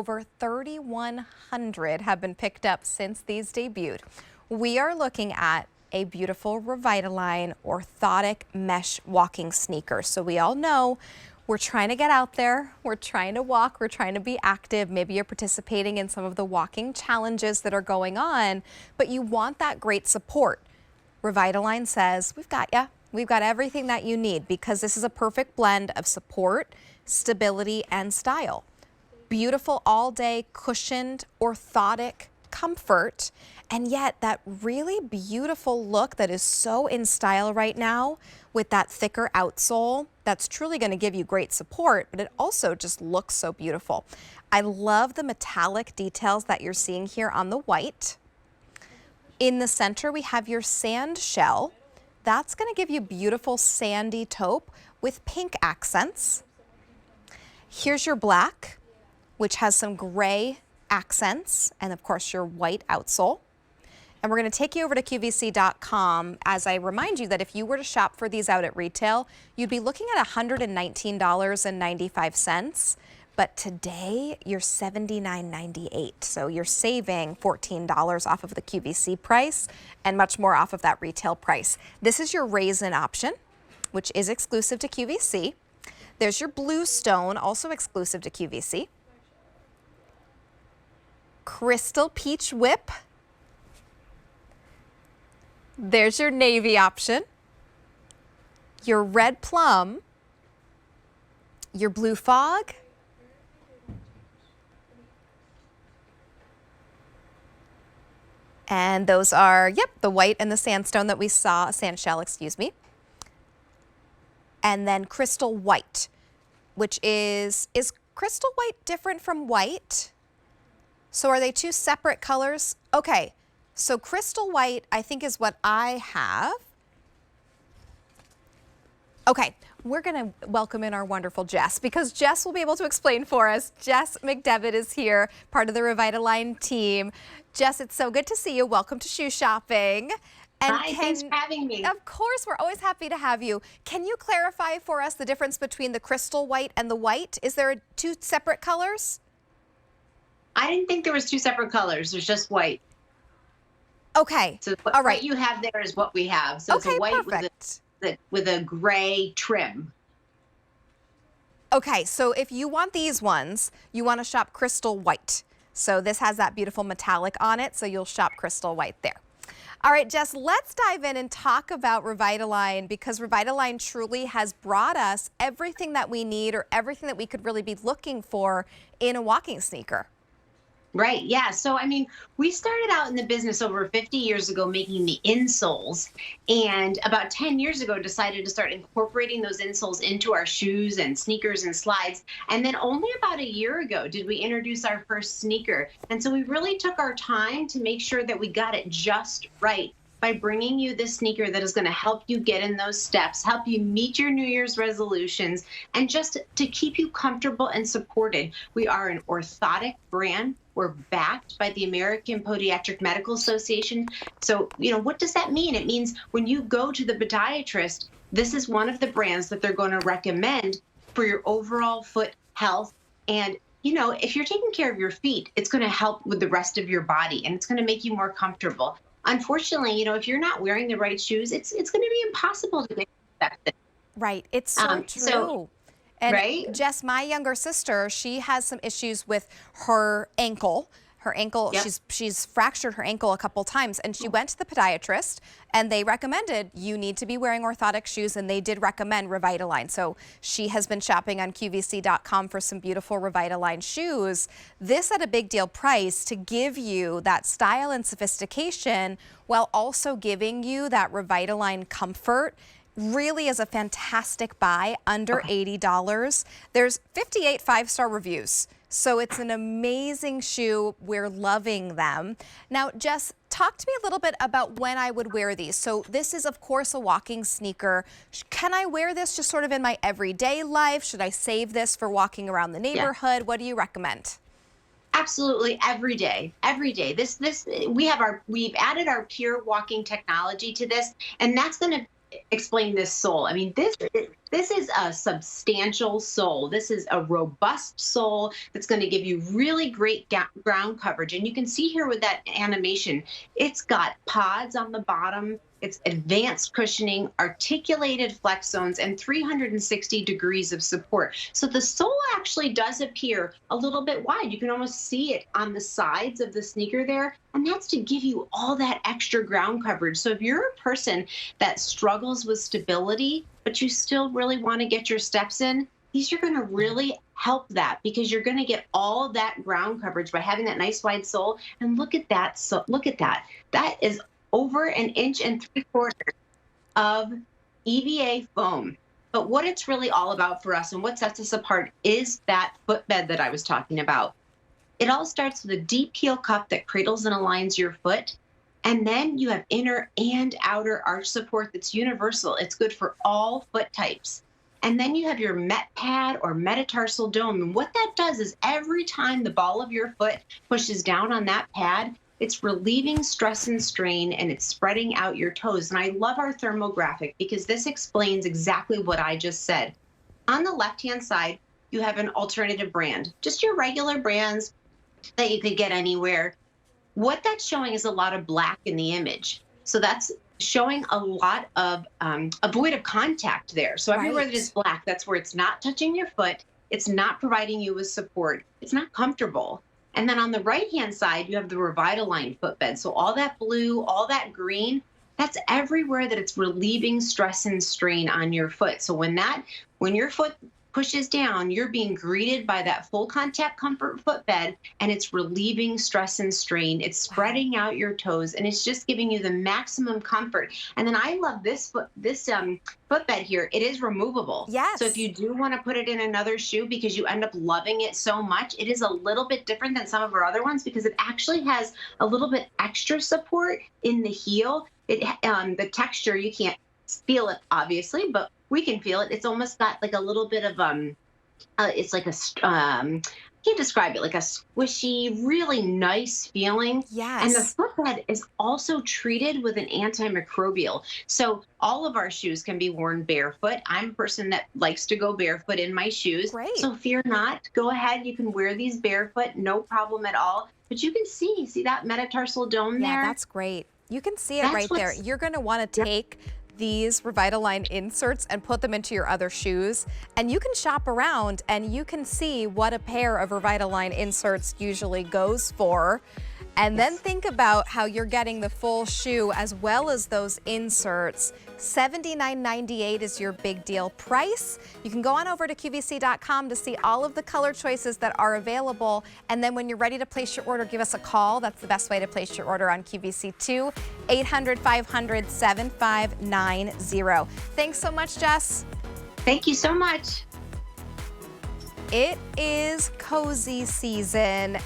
Over 3,100 have been picked up since these debuted. We are looking at a beautiful Revitalign Orthotic mesh walking sneaker. So we all know we're trying to get out there, we're trying to walk, we're trying to be active. Maybe you're participating in some of the walking challenges that are going on, but you want that great support. Revitalign says, we've got ya. We've got everything that you need because this is a perfect blend of support, stability, and style. Beautiful all-day cushioned orthotic comfort, and yet that really beautiful look that is so in style right now with that thicker outsole that's truly going to give you great support, but it also just looks so beautiful. I love the metallic details that you're seeing here on the white. In the center we have your sand shell. That's going to give you beautiful sandy taupe with pink accents. Here's your black, which has some gray accents, and of course your white outsole. And we're going to take you over to QVC.com as I remind you that if you were to shop for these out at retail, you'd be looking at $119.95. But today you're $79.98. So you're saving $14 off of the QVC price and much more off of that retail price. This is your raisin option, which is exclusive to QVC. There's your blue stone, also exclusive to QVC. Crystal peach whip. There's your navy option. Your red plum. Your blue fog. And those are, yep, the white and the sandstone that we saw, sandshell, excuse me. And then crystal white, which is crystal white different from white? So are they two separate colors? Okay, so crystal white I think is what I have. Okay, we're gonna welcome in our wonderful Jess because Jess will be able to explain for us. Jess McDevitt is here, part of the Revitalign team. Jess, it's so good to see you. Welcome to Shoe Shopping. And Hi, thanks for having me. Of course, we're always happy to have you. Can you clarify for us the difference between the crystal white and the white? Is there two separate colors? I didn't think there was two separate colors. There's just white. Okay. So all right. What you have there is what we have. So okay, it's a white perfect. with a gray trim. Okay, so if you want these ones, you want to shop crystal white. So this has that beautiful metallic on it, so you'll shop crystal white there. All right, Jess, let's dive in and talk about Revitalign because Revitalign truly has brought us everything that we need or everything that we could really be looking for in a walking sneaker. Right, yeah. So, I mean, we started out in the business over 50 years ago making the insoles, and about 10 years ago decided to start incorporating those insoles into our shoes and sneakers and slides. And then only about a year ago did we introduce our first sneaker. And so we really took our time to make sure that we got it just right by bringing you this sneaker that is going to help you get in those steps, help you meet your New Year's resolutions, and just to keep you comfortable and supported. We are an orthotic brand. We're backed by the American Podiatric Medical Association. So, you know, what does that mean? It means when you go to the podiatrist, this is one of the brands that they're going to recommend for your overall foot health. And, you know, if you're taking care of your feet, it's going to help with the rest of your body and it's going to make you more comfortable. Unfortunately, you know, if you're not wearing the right shoes, it's going to be impossible to get infected. Right. It's so true. And right? Jess, my younger sister, she has some issues with her ankle. Her ankle, yep. she's fractured her ankle a couple times, and she went to the podiatrist, and they recommended you need to be wearing orthotic shoes, and they did recommend Revitalign. So she has been shopping on QVC.com for some beautiful Revitalign shoes. This at a big deal price to give you that style and sophistication while also giving you that Revitalign comfort. Really is a fantastic buy, under $80. There's 58 5-star reviews. So it's an amazing shoe. We're loving them. Now, Jess, talk to me a little bit about when I would wear these. So this is, of course, a walking sneaker. Can I wear this just sort of in my everyday life? Should I save this for walking around the neighborhood? Yeah. What do you recommend? Absolutely, every day, every day. We've added our pure walking technology to this, and that's going to explain this sole. I mean, this is a substantial sole. This is a robust sole that's going to give you really great ground coverage. And you can see here with that animation, it's got pods on the bottom. It's advanced cushioning, articulated flex zones, and 360 degrees of support. So the sole actually does appear a little bit wide. You can almost see it on the sides of the sneaker there. And that's to give you all that extra ground coverage. So if you're a person that struggles with stability, but you still really want to get your steps in, these are going to really help that, because you're going to get all of that ground coverage by having that nice wide sole. And look at that. So look at that. That is over 1 3/4 inches of EVA foam. But what it's really all about for us and what sets us apart is that footbed that I was talking about. It all starts with a deep heel cup that cradles and aligns your foot. And then you have inner and outer arch support that's universal. It's good for all foot types. And then you have your met pad or metatarsal dome. And what that does is every time the ball of your foot pushes down on that pad, it's relieving stress and strain, and it's spreading out your toes. And I love our thermographic because this explains exactly what I just said. On the left-hand side, you have an alternative brand, just your regular brands that you could get anywhere. What that's showing is a lot of black in the image. So that's showing a lot of a void of contact there. So everywhere that is black, that's where it's not touching your foot. It's not providing you with support. It's not comfortable. And then on the right-hand side, you have the Revitalign footbed. So all that blue, all that green, that's everywhere that it's relieving stress and strain on your foot. So when your foot pushes down, you're being greeted by that full contact comfort footbed, and it's relieving stress and strain. It's spreading out your toes, and it's just giving you the maximum comfort. And then I love this footbed here. It is removable. Yes. So if you do want to put it in another shoe because you end up loving it so much, it is a little bit different than some of our other ones because it actually has a little bit extra support in the heel. The texture, you can't feel it obviously, but we can feel it. It's almost got like a little bit of it's like I can't describe it, like a squishy, really nice feeling. Yes. And the footbed is also treated with an antimicrobial. So all of our shoes can be worn barefoot. I'm a person that likes to go barefoot in my shoes. Great. So fear not. Go ahead. You can wear these barefoot, no problem at all. But you can see that metatarsal dome there? Yeah, that's great. You can see it right there. You're going to want to take these Revitalign inserts and put them into your other shoes, and you can shop around and you can see what a pair of Revitalign inserts usually goes for, and then think about how you're getting the full shoe as well as those inserts. $79.98 is your big deal price. You can go on over to QVC.com to see all of the color choices that are available, and then when you're ready to place your order, give us a call. That's the best way to place your order on QVC2, 800-500-7590. Thanks so much, Jess. Thank you so much. It is cozy season, and